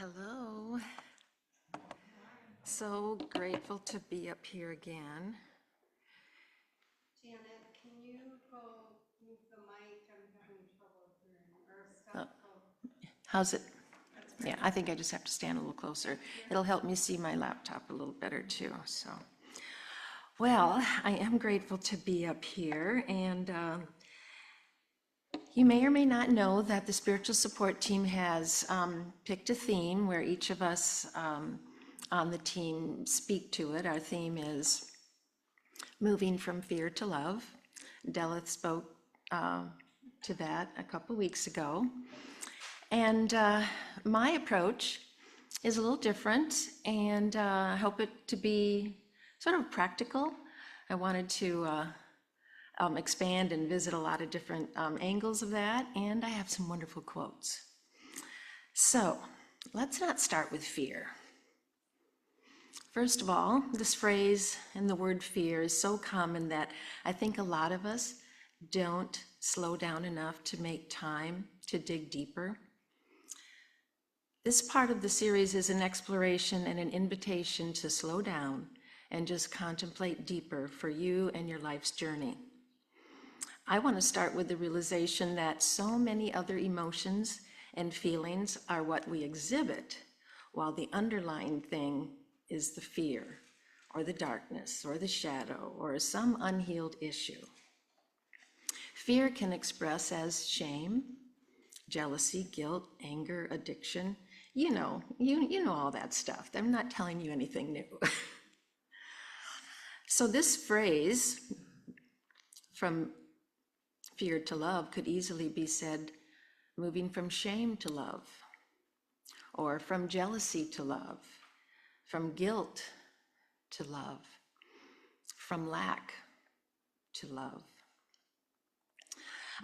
Hello. So grateful to be up here again. Janet, can you go move the mic? I'm having trouble hearing, or stop. How's it? Yeah, I think I just have to stand a little closer. It'll help me see my laptop a little better too. Well, I am grateful to be up here, and you may or may not know that the spiritual support team has picked a theme where each of us on the team speak to it. Our theme is moving from fear to love. Delith spoke to that a couple weeks ago. And my approach is a little different, and I hope it to be sort of practical. I wanted to expand and visit a lot of different angles of that, and I have some wonderful quotes. So let's not start with fear. First of all, this phrase and the word fear is so common that I think a lot of us don't slow down enough to make time to dig deeper. This part of the series is an exploration and an invitation to slow down and just contemplate deeper for you and your life's journey. I want to start with the realization that so many other emotions and feelings are what we exhibit, while the underlying thing is the fear, or the darkness, or the shadow, or some unhealed issue. Fear can express as shame, jealousy, guilt, anger, addiction. You know all that stuff. I'm not telling you anything new. So this phrase, from fear to love, could easily be said moving from shame to love, or from jealousy to love, from guilt to love, from lack to love.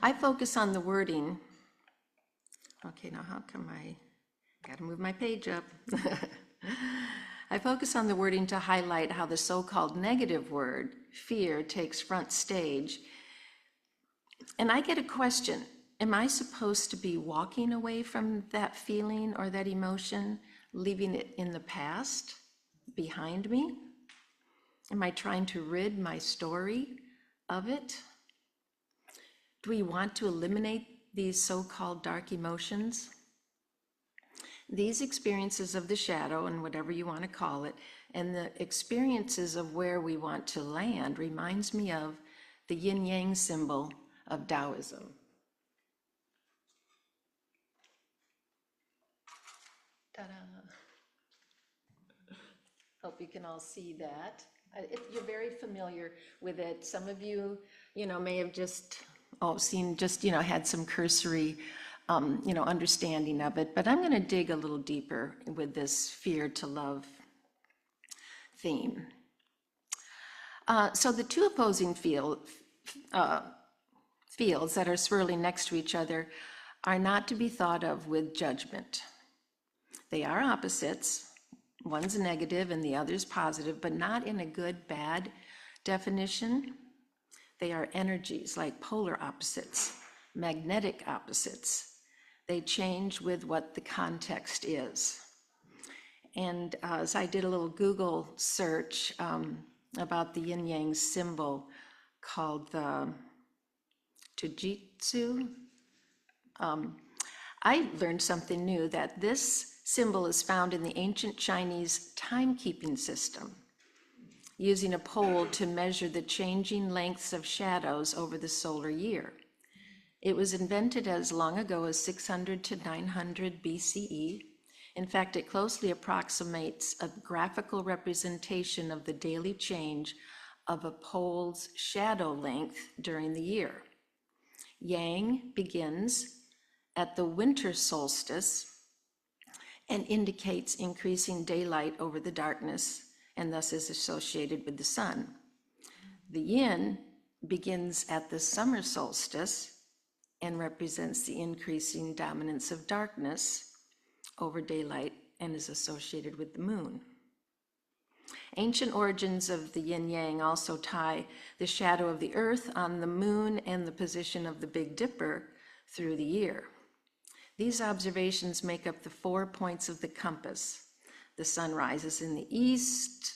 I focus on the wording. Okay, now how come I gotta move my page up? I focus on the wording to highlight how the so-called negative word, fear, takes front stage. And I get a question, am I supposed to be walking away from that feeling or that emotion, leaving it in the past, behind me? Am I trying to rid my story of it? Do we want to eliminate these so-called dark emotions? These experiences of the shadow, and whatever you want to call it, and the experiences of where we want to land reminds me of the yin-yang symbol of Taoism. Ta-da! Hope you can all see that. You're very familiar with it. Some of you, may have just seen, had some cursory, understanding of it. But I'm going to dig a little deeper with this fear to love theme. So the two opposing fields that are swirling next to each other are not to be thought of with judgment. They are opposites. One's negative and the other's positive, but not in a good, bad definition. They are energies like polar opposites, magnetic opposites. They change with what the context is. And as I did a little Google search about the yin-yang symbol called the Tujitsu, I learned something new, that this symbol is found in the ancient Chinese timekeeping system, using a pole to measure the changing lengths of shadows over the solar year. It was invented as long ago as 600 to 900 BCE. In fact, it closely approximates a graphical representation of the daily change of a pole's shadow length during the year. Yang begins at the winter solstice and indicates increasing daylight over the darkness, and thus is associated with the sun. The yin begins at the summer solstice and represents the increasing dominance of darkness over daylight and is associated with the moon. Ancient origins of the yin-yang also tie the shadow of the earth on the moon and the position of the Big Dipper through the year. These observations make up the 4 points of the compass. The sun rises in the east,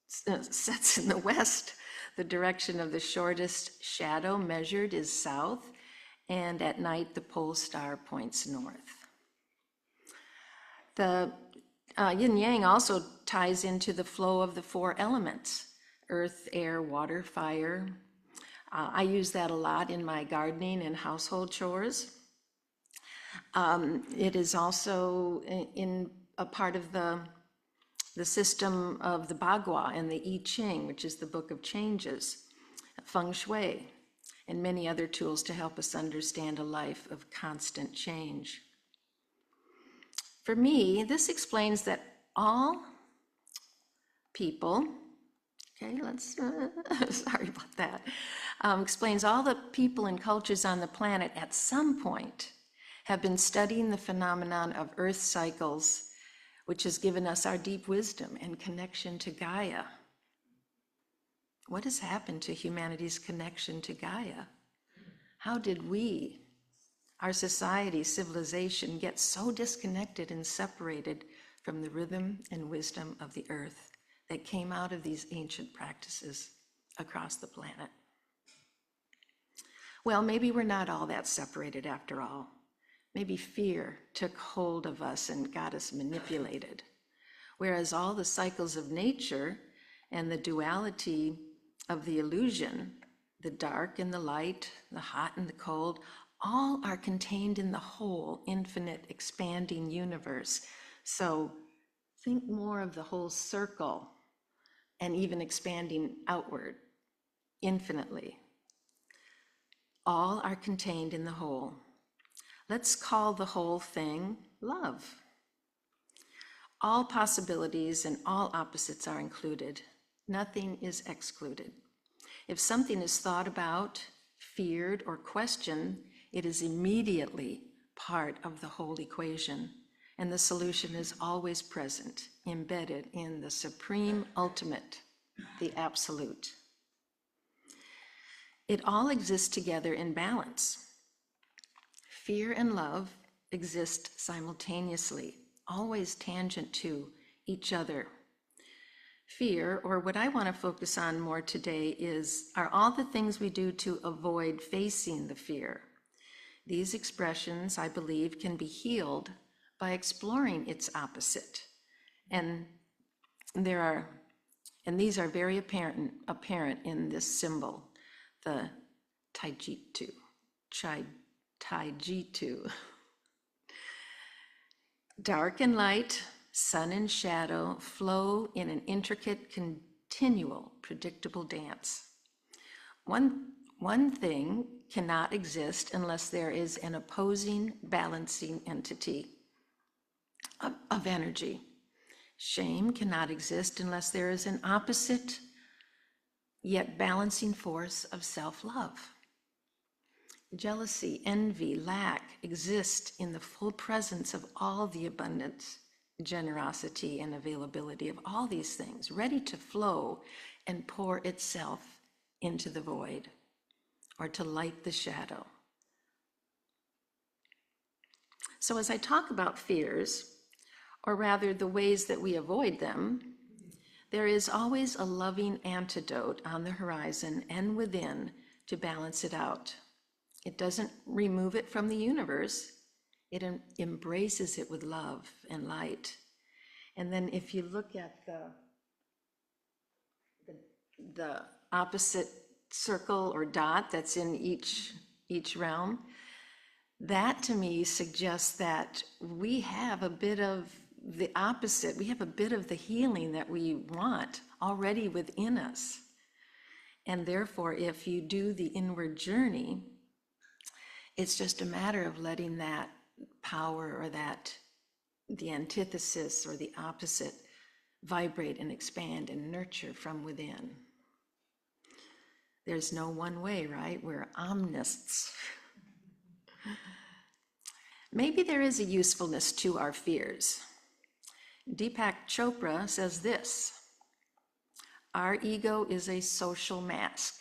sets in the west, the direction of the shortest shadow measured is south, and at night the pole star points north. The yin-yang also ties into the flow of the 4 elements: earth, air, water, fire. I use that a lot in my gardening and household chores. It is also in a part of the system of the Bagua and the I Ching, which is the Book of Changes, Feng Shui, and many other tools to help us understand a life of constant change. For me, this explains that all people, okay, sorry about that, explains all the people and cultures on the planet at some point have been studying the phenomenon of Earth cycles, which has given us our deep wisdom and connection to Gaia. What has happened to humanity's connection to Gaia? How did we, our society, civilization, get so disconnected and separated from the rhythm and wisdom of the earth that came out of these ancient practices across the planet? Well, maybe we're not all that separated after all. Maybe fear took hold of us and got us manipulated. Whereas all the cycles of nature and the duality of the illusion, the dark and the light, the hot and the cold, all are contained in the whole, infinite, expanding universe. So think more of the whole circle and even expanding outward infinitely. All are contained in the whole. Let's call the whole thing love. All possibilities and all opposites are included. Nothing is excluded. If something is thought about, feared, or questioned, it is immediately part of the whole equation, and the solution is always present, embedded in the supreme ultimate, the absolute. It all exists together in balance. Fear and love exist simultaneously, always tangent to each other. Fear, or what I want to focus on more today, are all the things we do to avoid facing the fear. These expressions, I believe, can be healed by exploring its opposite. And these are very apparent in this symbol, the Taijitu. Dark and light, sun and shadow flow in an intricate, continual, predictable dance. One thing cannot exist unless there is an opposing, balancing entity of energy. Shame cannot exist unless there is an opposite, yet balancing force of self-love. Jealousy, envy, lack exist in the full presence of all the abundance, generosity, and availability of all these things, ready to flow and pour itself into the void, or to light the shadow. So as I talk about fears, or rather the ways that we avoid them, there is always a loving antidote on the horizon and within to balance it out. It doesn't remove it from the universe. It embraces it with love and light. And then if you look at the opposite circle or dot that's in each realm, that to me suggests that we have a bit of the opposite. We have a bit of the healing that we want already within us. And therefore, if you do the inward journey, it's just a matter of letting that power or the antithesis or the opposite vibrate and expand and nurture from within. There's no one way, right? We're omnists. Maybe there is a usefulness to our fears. Deepak Chopra says this: our ego is a social mask.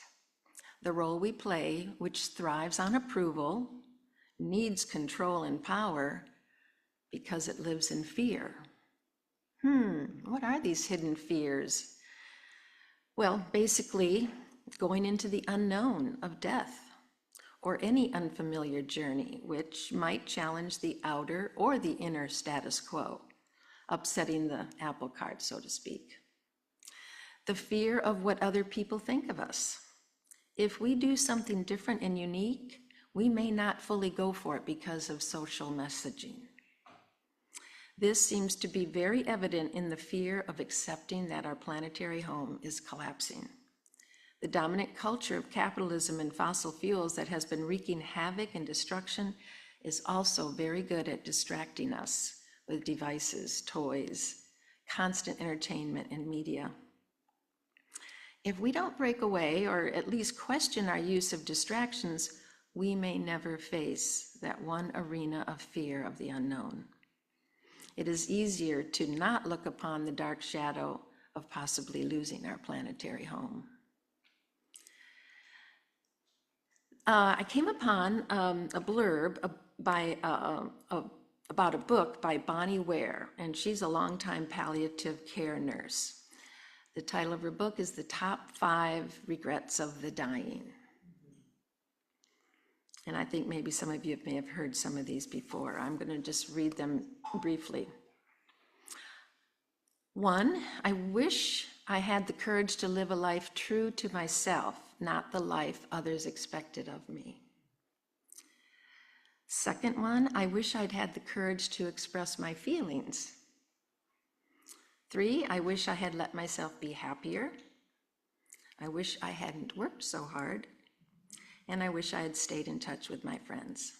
The role we play, which thrives on approval, needs control and power because it lives in fear. What are these hidden fears? Well, basically, going into the unknown of death or any unfamiliar journey, which might challenge the outer or the inner status quo, upsetting the apple cart, so to speak. The fear of what other people think of us. If we do something different and unique, we may not fully go for it because of social messaging. This seems to be very evident in the fear of accepting that our planetary home is collapsing. The dominant culture of capitalism and fossil fuels that has been wreaking havoc and destruction is also very good at distracting us with devices, toys, constant entertainment, and media. If we don't break away or at least question our use of distractions, we may never face that one arena of fear of the unknown. It is easier to not look upon the dark shadow of possibly losing our planetary home. I came upon a blurb about a book by Bonnie Ware, and she's a longtime palliative care nurse. The title of her book is The Top 5 Regrets of the Dying. And I think maybe some of you may have heard some of these before. I'm going to just read them briefly. 1, I wish I had the courage to live a life true to myself, not the life others expected of me. 2nd one, I wish I'd had the courage to express my feelings. 3, I wish I had let myself be happier. I wish I hadn't worked so hard. And I wish I had stayed in touch with my friends.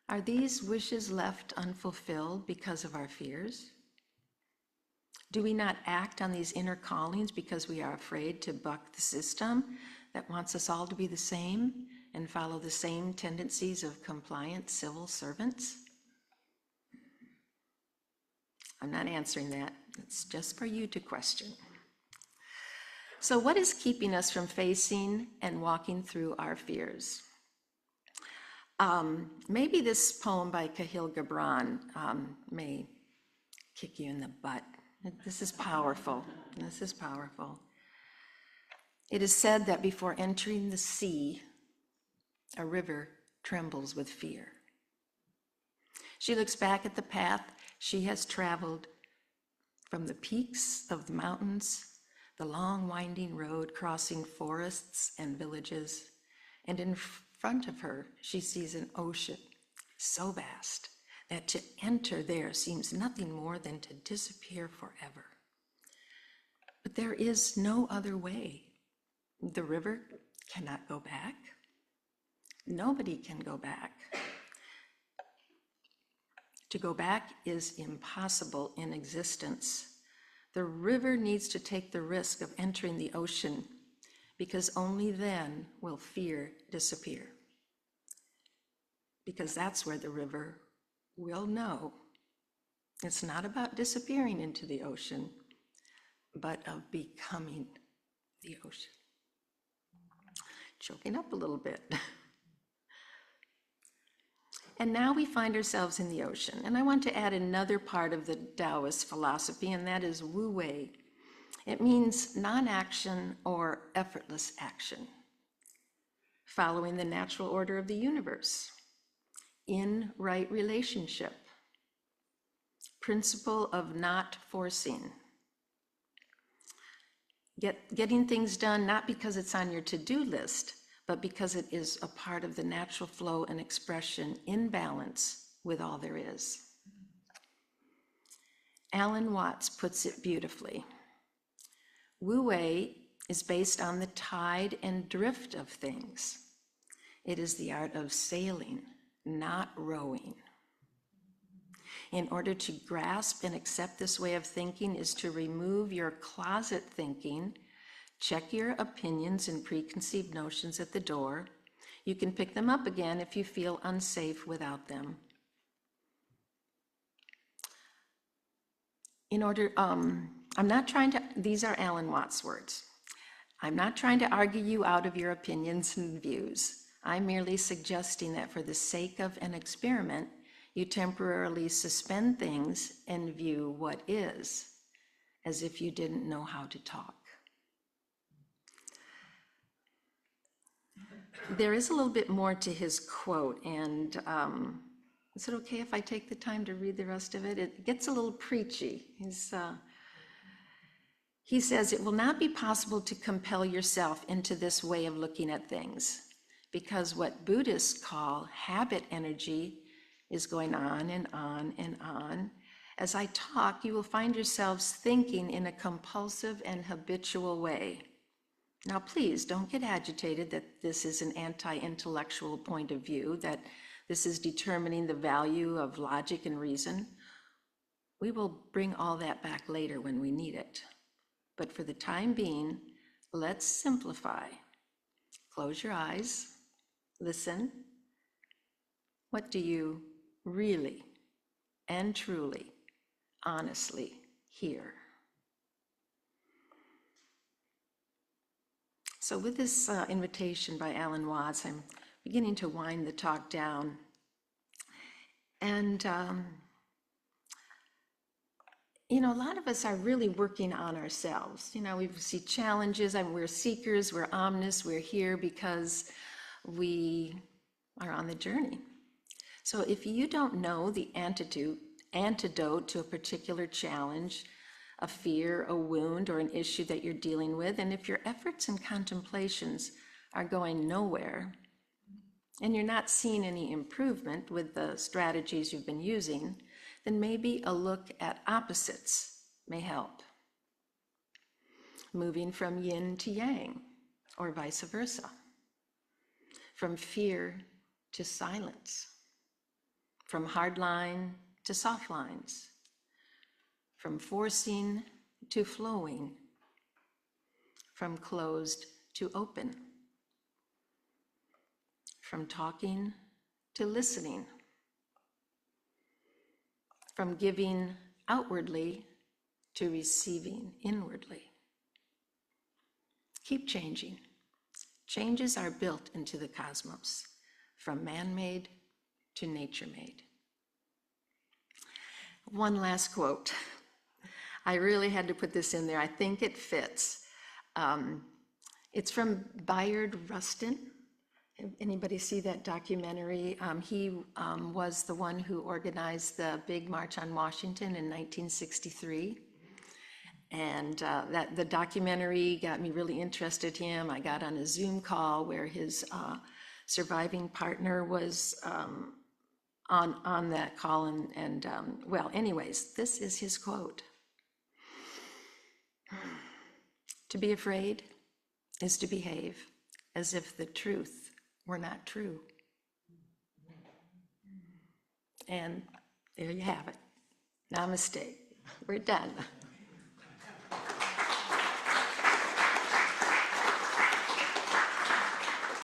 Are these wishes left unfulfilled because of our fears? Do we not act on these inner callings because we are afraid to buck the system that wants us all to be the same and follow the same tendencies of compliant civil servants? I'm not answering that. It's just for you to question. So what is keeping us from facing and walking through our fears? Maybe this poem by Kahlil Gibran may kick you in the butt. This is powerful. This is powerful. It is said that before entering the sea, a river trembles with fear. She looks back at the path she has traveled from the peaks of the mountains, the long winding road crossing forests and villages, and in front of her, she sees an ocean so vast that to enter there seems nothing more than to disappear forever. But there is no other way. The river cannot go back. Nobody can go back. To go back is impossible in existence. The river needs to take the risk of entering the ocean because only then will fear disappear. Because that's where the river will know. It's not about disappearing into the ocean, but of becoming the ocean. Choking up a little bit. And now we find ourselves in the ocean. And I want to add another part of the Taoist philosophy, and that is Wu Wei. It means non-action or effortless action, following the natural order of the universe, in right relationship, principle of not forcing, getting things done not because it's on your to-do list, but because it is a part of the natural flow and expression in balance with all there is. Alan Watts puts it beautifully. Wu Wei is based on the tide and drift of things. It is the art of sailing, not rowing. In order to grasp and accept this way of thinking is to remove your closet thinking. Check your opinions and preconceived notions at the door. You can pick them up again if you feel unsafe without them. These are Alan Watts' words. I'm not trying to argue you out of your opinions and views. I'm merely suggesting that for the sake of an experiment, you temporarily suspend things and view what is, as if you didn't know how to talk. There is a little bit more to his quote, and is it okay if I take the time to read the rest of it? It gets a little preachy. He says, "It will not be possible to compel yourself into this way of looking at things, because what Buddhists call habit energy is going on and on and on. As I talk, you will find yourselves thinking in a compulsive and habitual way. Now, please don't get agitated that this is an anti-intellectual point of view, that this is determining the value of logic and reason. We will bring all that back later when we need it. But for the time being, let's simplify. Close your eyes, listen. What do you really and truly, honestly hear?" So with this invitation by Alan Watts, I'm beginning to wind the talk down. And, a lot of us are really working on ourselves. We see challenges, we're seekers, we're omnis, we're here because we are on the journey. So if you don't know the antidote to a particular challenge, a fear, a wound, or an issue that you're dealing with, and if your efforts and contemplations are going nowhere, and you're not seeing any improvement with the strategies you've been using, then maybe a look at opposites may help. Moving from yin to yang, or vice versa. From fear to silence. From hard line to soft lines. From forcing to flowing. From closed to open. From talking to listening. From giving outwardly to receiving inwardly. Keep changing. Changes are built into the cosmos, from man-made to nature-made. One last quote. I really had to put this in there. I think it fits. It's from Bayard Rustin. Anybody see that documentary? He was the one who organized the big March on Washington in 1963. And the documentary got me really interested in him. I got on a Zoom call where his surviving partner was on that call. And well, anyways, this is his quote. "To be afraid is to behave as if the truth were not true." And there you have it. Namaste. We're done.